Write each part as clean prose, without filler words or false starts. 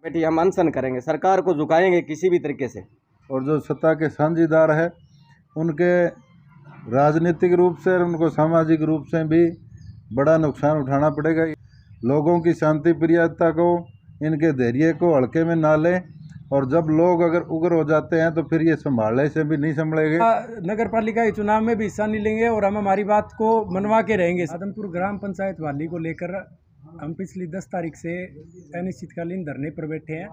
बेटी हम अनशन करेंगे, सरकार को झुकाएंगे किसी भी तरीके से। और जो सत्ता के साझीदार है उनके राजनीतिक रूप से और उनको सामाजिक रूप से भी बड़ा नुकसान उठाना पड़ेगा। लोगों की शांति प्रियता को, इनके धैर्य को हल्के में ना लें, और जब लोग अगर उग्र हो जाते हैं तो फिर ये संभालने से भी नहीं संभलेंगे। नगर पालिका के चुनाव में भी हिस्सा नहीं लेंगे और हम हमारी बात को मनवा के रहेंगे। आदमपुर ग्राम पंचायत वाली को लेकर हम पिछली 10 तारीख से अनिश्चितकालीन धरने पर बैठे हैं,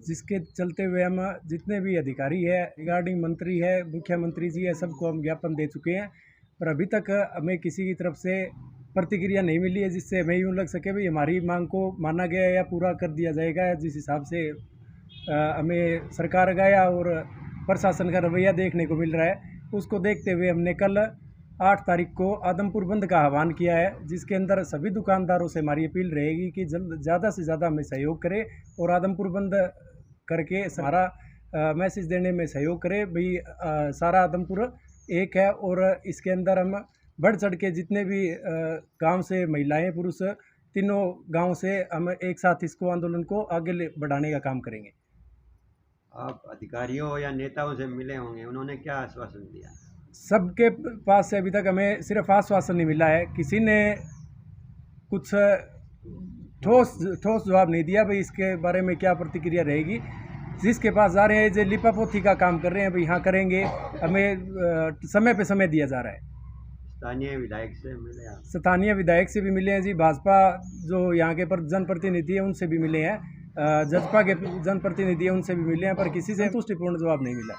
जिसके चलते हुए हम जितने भी अधिकारी है, रिगार्डिंग मंत्री है, मुख्यमंत्री जी है, सबको हम ज्ञापन दे चुके हैं, पर अभी तक हमें किसी की तरफ से प्रतिक्रिया नहीं मिली है जिससे हमें यूँ लग सके भाई हमारी मांग को माना गया या पूरा कर दिया जाएगा। जिस हिसाब से हमें सरकार का और प्रशासन का रवैया देखने को मिल रहा है, उसको देखते हुए हमने कल 8 तारीख को आदमपुर बंद का आह्वान किया है, जिसके अंदर सभी दुकानदारों से हमारी अपील रहेगी कि जल्द ज़्यादा से ज़्यादा हमें सहयोग करें और आदमपुर बंद करके सारा मैसेज देने में सहयोग करें भाई सारा आदमपुर एक है। और इसके अंदर हम बढ़ चढ़ के जितने भी गांव से महिलाएं पुरुष तीनों गांव से हम एक साथ इसको आंदोलन को आगे बढ़ाने का काम करेंगे। आप अधिकारियों या नेताओं से मिले होंगे, उन्होंने क्या आश्वासन दिया? सबके पास से अभी तक हमें सिर्फ आश्वासन नहीं मिला है, किसी ने कुछ ठोस जवाब नहीं दिया भाई इसके बारे में क्या प्रतिक्रिया रहेगी। जिसके पास जा रहे हैं जो लिपापोती का काम कर रहे हैं भाई हाँ करेंगे, हमें समय पे समय दिया जा रहा है। स्थानीय विधायक से मिले आप? स्थानीय विधायक से भी मिले हैं जी, भाजपा जो यहाँ के पर जनप्रतिनिधि है उनसे भी मिले हैं, जजपा के जनप्रतिनिधि है उनसे भी मिले हैं, पर किसी से संतुष्टिपूर्ण जवाब नहीं मिला।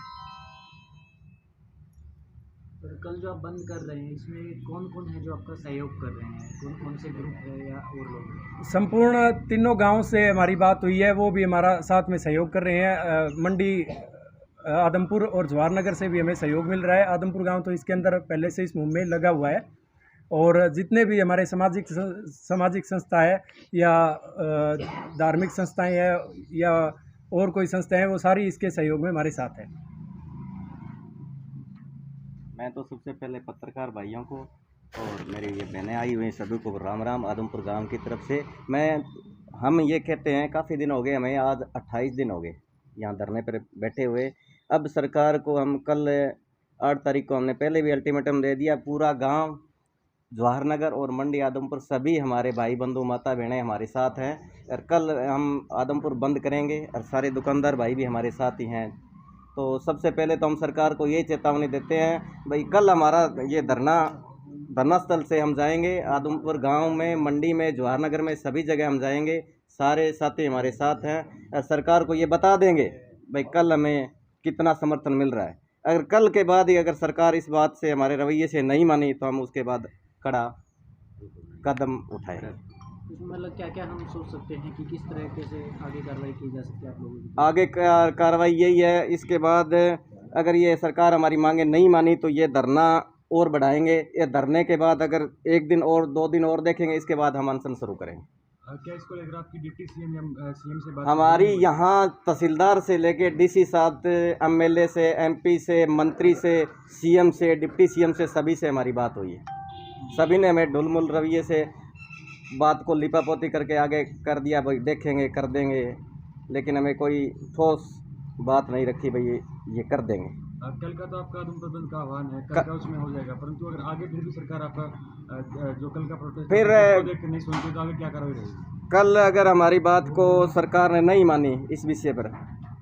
कल जो आप बंद कर रहे हैं इसमें कौन कौन है जो आपका सहयोग कर रहे हैं, कौन कौन से ग्रुप है या और लोग? संपूर्ण तीनों गांव से हमारी बात हुई है, वो भी हमारा साथ में सहयोग कर रहे हैं। मंडी, आदमपुर और जवाहर नगर से भी हमें सहयोग मिल रहा है। आदमपुर गांव तो इसके अंदर पहले से इस मुहिम में लगा हुआ है, और जितने भी हमारे सामाजिक संस्था है या धार्मिक संस्थाएं हैं या और कोई संस्थाएं हैं, वो सारी इसके सहयोग में हमारे साथ है। मैं तो सबसे पहले पत्रकार भाइयों को और मेरी ये बहनें आई हुई सभी को राम राम। आदमपुर गांव की तरफ से हम ये कहते हैं, काफ़ी दिन हो गए हमें, आज 28 दिन हो गए यहाँ धरने पर बैठे हुए। अब सरकार को हम कल 8 तारीख को हमने पहले भी अल्टीमेटम दे दिया। पूरा गांव, जवाहर नगर और मंडी आदमपुर सभी हमारे भाई बंधु माता बहनें हमारे साथ हैं, और कल हम आदमपुर बंद करेंगे और सारे दुकानदार भाई भी हमारे साथ ही हैं। तो सबसे पहले तो हम सरकार को ये चेतावनी देते हैं भाई, कल हमारा ये धरना स्थल से हम जाएंगे आदमपुर गांव में, मंडी में, जवाहर नगर में, सभी जगह हम जाएंगे। सारे साथी हमारे साथ हैं और सरकार को ये बता देंगे भाई कल हमें कितना समर्थन मिल रहा है। अगर कल के बाद ही अगर सरकार इस बात से, हमारे रवैये से नहीं मानी, तो हम उसके बाद कड़ा कदम उठाएंगे। मतलब क्या क्या हम सोच सकते हैं कि किस तरीके से आगे कार्रवाई की जा सकती है आप लोगों की? आगे कार्रवाई यही है, इसके बाद अगर ये सरकार हमारी मांगे नहीं मानी तो ये धरना और बढ़ाएंगे। ये धरने के बाद अगर 1 दिन और 2 दिन और देखेंगे, इसके बाद हम अनशन शुरू करेंगे। क्या इसको लेकर आपकी डिप्टी सीएम या सीएम से बात? हमारी यहाँ तहसीलदार से लेके डीसी साहब, एमएलए से, एमपी से, मंत्री से, सीएम से, डिप्टी सीएम से, सभी से हमारी बात हुई है। सभी ने हमें ढुलमुल रवैये से बात को लिपापोती करके आगे कर दिया भाई देखेंगे, कर देंगे, लेकिन हमें कोई ठोस बात नहीं रखी भाई ये कर देंगे। कल का तो आपका आदमपुर बंद का आह्वान है, कल का उसमें हो जाएगा, परंतु अगर आगे फिर भी सरकार आपका जो कल का प्रोटेस्ट फिर नहीं सुनती तो आगे क्या कार्रवाई रहेगी? कल अगर हमारी बात को सरकार ने नहीं मानी इस विषय पर,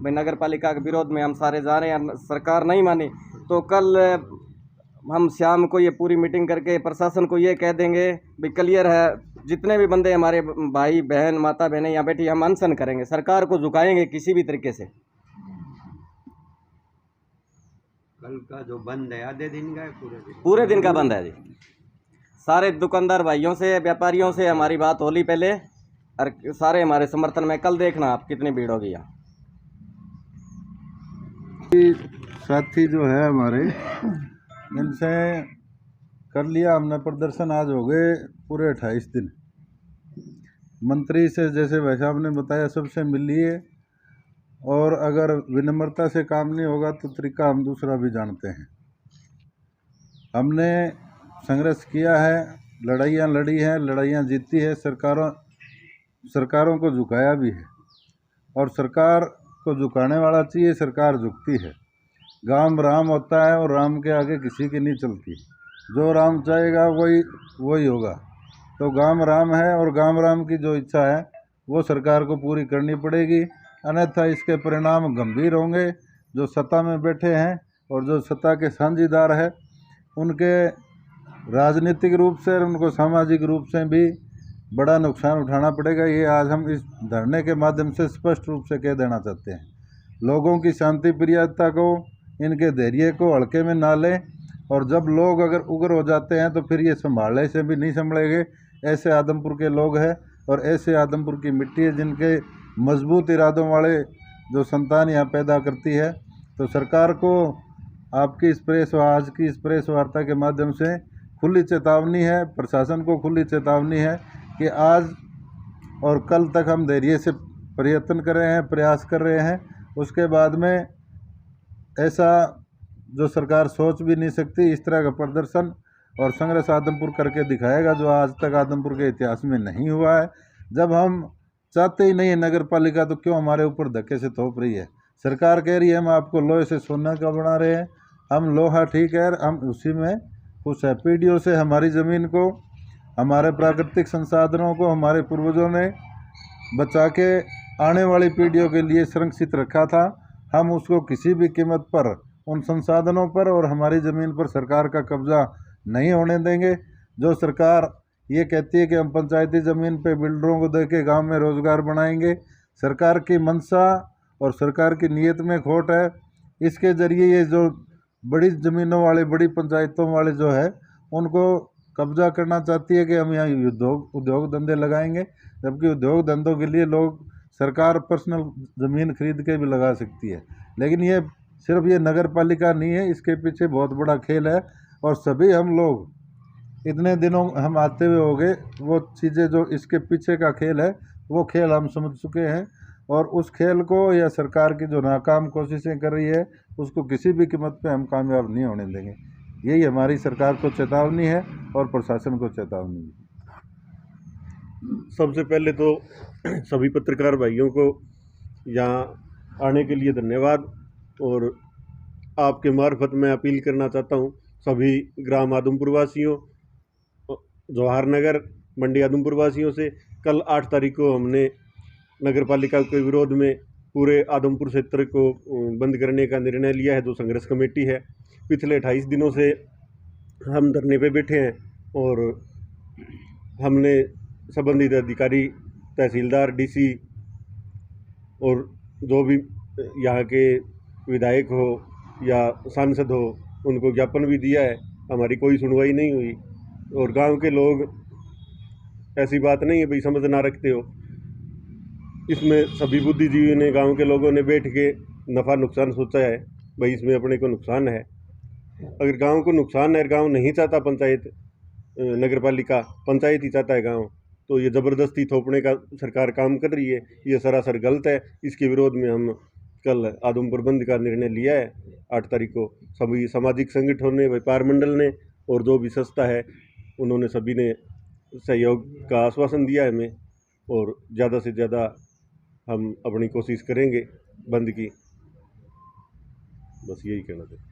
भाई नगर पालिका के विरोध में हम सारे जा रहे हैं, सरकार नहीं मानी तो कल हम शाम को ये पूरी मीटिंग करके प्रशासन को ये कह देंगे भाई क्लियर है, जितने भी बंदे हमारे भाई बहन माता बहनें यहाँ बैठी, हम अनशन करेंगे, सरकार को झुकाएंगे किसी भी तरीके से। कल का जो बंद है आधे दिन का है, पूरे दिन का बंद है जी। सारे दुकानदार भाइयों से, व्यापारियों से हमारी बात होली पहले, और सारे हमारे समर्थन में। कल देखना आप कितनी भीड़ होगी यहाँ। साथी जो है हमारे, इनसे कर लिया हमने प्रदर्शन, आज हो गए पूरे 28 दिन। मंत्री से, जैसे भाई साहब ने बताया, सबसे मिल लिए, और अगर विनम्रता से काम नहीं होगा तो तरीका हम दूसरा भी जानते हैं। हमने संघर्ष किया है, लड़ाइयाँ लड़ी हैं, लड़ाइयाँ जीती है, सरकारों को झुकाया भी है, और सरकार को झुकाने वाला चाहिए, सरकार झुकती है। गांव राम होता है और राम के आगे किसी की नहीं चलती। जो राम चाहेगा वही होगा। तो गांव राम है और गांव राम की जो इच्छा है वो सरकार को पूरी करनी पड़ेगी, अन्यथा इसके परिणाम गंभीर होंगे। जो सत्ता में बैठे हैं और जो सत्ता के साझीदार हैं उनके राजनीतिक रूप से और उनको सामाजिक रूप से भी बड़ा नुकसान उठाना पड़ेगा। ये आज हम इस धरने के माध्यम से स्पष्ट रूप से कह देना चाहते हैं। लोगों की शांति प्रियता को, इनके धैर्य को हल्के में ना लें, और जब लोग अगर उग्र हो जाते हैं तो फिर ये संभालने से भी नहीं संभलेंगे। ऐसे आदमपुर के लोग हैं और ऐसे आदमपुर की मिट्टी है जिनके मजबूत इरादों वाले जो संतान यहाँ पैदा करती है। तो सरकार को आपकी इस प्रेस आज की इस प्रेस वार्ता के माध्यम से खुली चेतावनी है, प्रशासन को खुली चेतावनी है कि आज और कल तक हम धैर्य से प्रयत्न कर रहे हैं, प्रयास कर रहे हैं। उसके बाद में ऐसा जो सरकार सोच भी नहीं सकती इस तरह का प्रदर्शन और संघर्ष आदमपुर करके दिखाएगा जो आज तक आदमपुर के इतिहास में नहीं हुआ है। जब हम चाहते ही नहीं है नगर पालिका तो क्यों हमारे ऊपर धक्के से थोप रही है। सरकार कह रही है हम आपको लोहे से सोना का बना रहे हैं, हम लोहा ठीक है, हम उसी में खुश है। पीढ़ियों से हमारी ज़मीन को, हमारे प्राकृतिक संसाधनों को हमारे पूर्वजों ने बचा के आने वाली पीढ़ियों के लिए संरक्षित रखा था। हम उसको किसी भी कीमत पर उन संसाधनों पर और हमारी ज़मीन पर सरकार का कब्जा नहीं होने देंगे। जो सरकार ये कहती है कि हम पंचायती ज़मीन पे बिल्डरों को देके गांव में रोज़गार बनाएंगे, सरकार की मंशा और सरकार की नीयत में खोट है। इसके ज़रिए ये जो बड़ी ज़मीनों वाले, बड़ी पंचायतों वाले जो है उनको कब्जा करना चाहती है कि हम यहाँ उद्योग धंधे लगाएंगे, जबकि उद्योग धंधों के लिए लोग सरकार पर्सनल ज़मीन खरीद के भी लगा सकती है। लेकिन ये सिर्फ ये नगर पालिका नहीं है, इसके पीछे बहुत बड़ा खेल है। और सभी हम लोग इतने दिनों हम आते हुए हो गए, वो चीज़ें जो इसके पीछे का खेल है वो खेल हम समझ चुके हैं। और उस खेल को या सरकार की जो नाकाम कोशिशें कर रही है उसको किसी भी कीमत पे हम कामयाब नहीं होने देंगे। यही हमारी सरकार को चेतावनी है और प्रशासन को चेतावनी है। सबसे पहले तो सभी पत्रकार भाइयों को यहाँ आने के लिए धन्यवाद। और आपके मार्फत मैं अपील करना चाहता हूँ सभी ग्राम आदमपुर वासियों, जवाहर नगर मंडी आदमपुर वासियों से, कल 8 तारीख को हमने नगर पालिका के विरोध में पूरे आदमपुर क्षेत्र को बंद करने का निर्णय लिया है। जो संघर्ष कमेटी है, पिछले 28 दिनों से हम धरने पे बैठे हैं और हमने संबंधित अधिकारी, तहसीलदार, डीसी और जो भी यहाँ के विधायक हो या सांसद हो उनको ज्ञापन भी दिया है। हमारी कोई सुनवाई नहीं हुई। और गांव के लोग, ऐसी बात नहीं है भाई समझ ना रखते हो, इसमें सभी बुद्धिजीवी ने, गांव के लोगों ने बैठ के नफ़ा नुकसान सोचा है। भाई इसमें अपने को नुकसान है। अगर गांव को नुकसान है, गांव नहीं चाहता पंचायत, नगर पालिका, पंचायत ही चाहता है गांव, तो ये ज़बरदस्ती थोपने का सरकार काम कर रही है, ये सरासर गलत है। इसके विरोध में हम कल आदमपुर बंद का निर्णय लिया है। 8 तारीख को सभी सामाजिक संगठनों ने, व्यापार मंडल ने और जो भी संस्था है उन्होंने सभी ने सहयोग का आश्वासन दिया है हमें, और ज़्यादा से ज़्यादा हम अपनी कोशिश करेंगे बंद की। बस यही कहना था।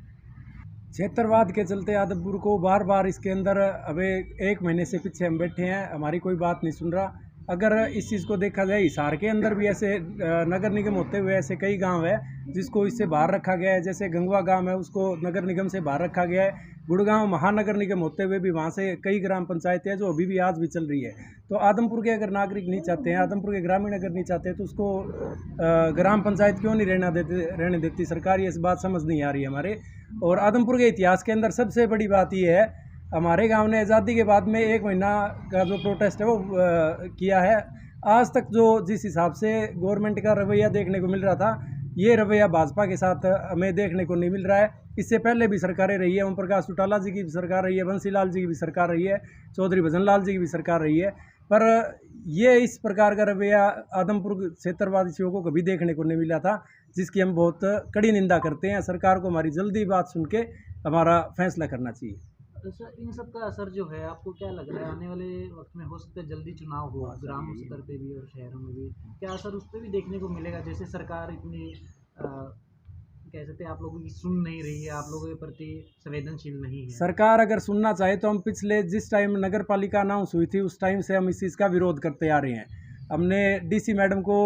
क्षेत्रवाद के चलते आदमपुर को बार बार इसके अंदर अबे 1 महीने से पीछे हम बैठे हैं, हमारी कोई बात नहीं सुन रहा। अगर इस चीज़ को देखा जाए, हिसार के अंदर भी ऐसे नगर निगम होते हुए ऐसे कई गांव है जिसको इससे बाहर रखा गया है। जैसे गंगवा गांव है, उसको नगर निगम से बाहर रखा गया है। गुड़गांव महानगर निगम होते हुए भी वहाँ से कई ग्राम पंचायतें हैं जो अभी भी आज भी चल रही है। तो आदमपुर के अगर नागरिक नहीं चाहते हैं, आदमपुर के ग्रामीण अगर नहीं चाहते तो उसको ग्राम पंचायत क्यों नहीं रहने देती सरकार, ये बात समझ नहीं आ रही है हमारे। और आदमपुर के इतिहास के अंदर सबसे बड़ी बात ये है, हमारे गांव ने आज़ादी के बाद में 1 महीना का जो प्रोटेस्ट है वो किया है। आज तक जो जिस हिसाब से गवर्नमेंट का रवैया देखने को मिल रहा था, ये रवैया भाजपा के साथ हमें देखने को नहीं मिल रहा है। इससे पहले भी सरकारें रही है, ओम प्रकाश चौटाला जी की भी सरकार रही है, बंसीलाल जी की भी सरकार रही है, चौधरी भजन लाल जी की भी सरकार रही है, पर ये इस प्रकार का रवैया आदमपुर क्षेत्रवासियों को कभी देखने को नहीं मिला था, जिसकी हम बहुत कड़ी निंदा करते हैं। सरकार को हमारी जल्दी बात सुन के हमारा फैसला करना चाहिए। सर इन सब का असर जो है आपको क्या लग रहा है आने वाले वक्त में हो सकता है जल्दी चुनाव हो ग्राम स्तर पे भी और शहरों में भी, क्या असर उस पर भी देखने को मिलेगा? जैसे सरकार इतनी कह सकते हैं आप लोगों की सुन नहीं रही है, आप लोगों के प्रति संवेदनशील नहीं है। सरकार अगर सुनना चाहे तो हम पिछले जिस टाइम नगर पालिका अनाउंस हुई थी उस टाइम से हम इस चीज़ का विरोध करते आ रहे हैं। हमने डीसी मैडम को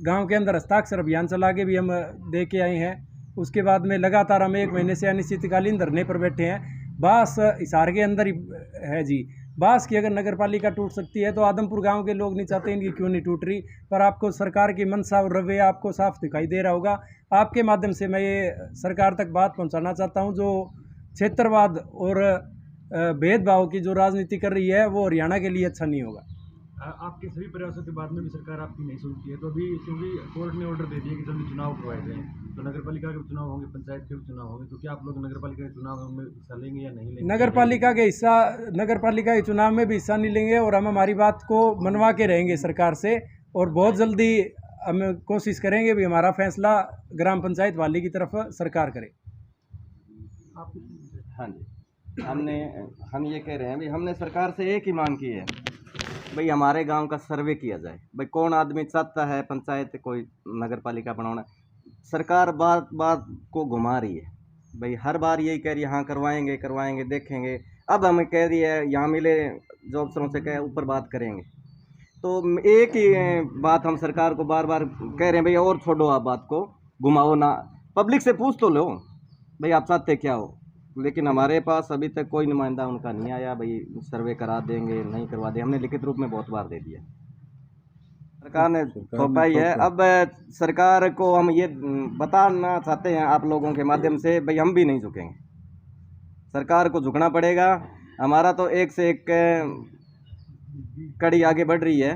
गांव के अंदर हस्ताक्षर अभियान चला के भी हम दे के आए हैं। उसके बाद में लगातार हम 1 महीने से अनिश्चितकालीन धरने पर बैठे हैं। बास हिसार के अंदर ही है जी। बास की अगर नगर पालिका टूट सकती है तो आदमपुर गांव के लोग नहीं चाहते इनकी क्यों नहीं टूट रही, पर आपको सरकार की मनसा और रवैया आपको साफ दिखाई दे रहा होगा। आपके माध्यम से मैं ये सरकार तक बात पहुंचाना चाहता हूं, जो क्षेत्रवाद और भेदभाव की जो राजनीति कर रही है वो हरियाणा के लिए अच्छा नहीं होगा। आपके सभी प्रयासों के बाद में भी सरकार आपकी नहीं सुनती है, तो अभी क्योंकि कोर्ट ने ऑर्डर दे दिया कि जल्दी चुनाव करवाए जाएं, तो नगर पालिका के चुनाव होंगे, पंचायत के भी चुनाव होंगे, तो क्या आप लोग नगर पालिका के चुनाव में हिस्सा लेंगे या नहीं लेंगे? नगर पालिका के चुनाव में भी हिस्सा नहीं लेंगे और हम हमारी बात को मनवा के रहेंगे सरकार से, और बहुत जल्दी हम कोशिश करेंगे भी हमारा फैसला ग्राम पंचायत वाली की तरफ सरकार करे। हाँ जी, हम ये कह रहे हैं भी हमने सरकार से एक ही मांग की है भाई, हमारे गांव का सर्वे किया जाए। भाई कौन आदमी चाहता है पंचायत कोई नगर पालिका बनाना? सरकार बात बात को घुमा रही है भाई, हर बार यही कह रही है हाँ करवाएंगे देखेंगे। अब हमें कह रही है यहाँ मिले जो अफसरों से कहे ऊपर बात करेंगे। तो एक ही बात हम सरकार को बार बार कह रहे हैं भाई, और छोड़ो आप बात को, घुमाओ ना, पब्लिक से पूछ तो लो भाई आप चाहते क्या हो। लेकिन हमारे पास अभी तक कोई नुमाइंदा उनका नहीं आया भाई सर्वे करा देंगे नहीं करवा देंगे। हमने लिखित रूप में बहुत बार दे दिया, सरकार ने थोपा ही है। अब सरकार को हम ये बताना चाहते हैं आप लोगों के माध्यम से भाई, हम भी नहीं झुकेंगे, सरकार को झुकना पड़ेगा। हमारा तो एक से एक कड़ी आगे बढ़ रही है,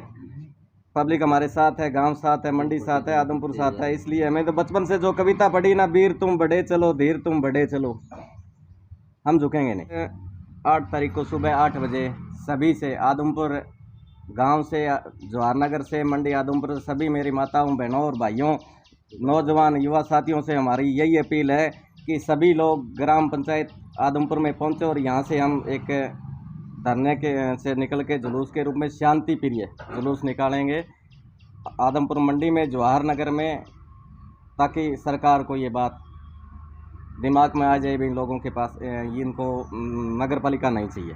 पब्लिक हमारे साथ है, गांव साथ है, मंडी साथ है, आदमपुर साथ है। इसलिए हमें तो बचपन से जो कविता पढ़ी ना, वीर तुम बढ़े चलो धीर तुम बढ़े चलो, हम झुकेंगे नहीं। 8 तारीख को सुबह 8 बजे सभी से, आदमपुर गांव से, जवाहरनगर से, मंडी आदमपुर से सभी मेरी माताओं बहनों और भाइयों, नौजवान युवा साथियों से हमारी यही अपील है कि सभी लोग ग्राम पंचायत आदमपुर में पहुंचे और यहां से हम एक धरने के से निकल के जुलूस के रूप में शांति प्रिय जुलूस निकालेंगे आदमपुर मंडी में, जवाहरनगर में, ताकि सरकार को ये बात दिमाग में आ जाए भी इन लोगों के पास इनको नगर पालिका नहीं चाहिए।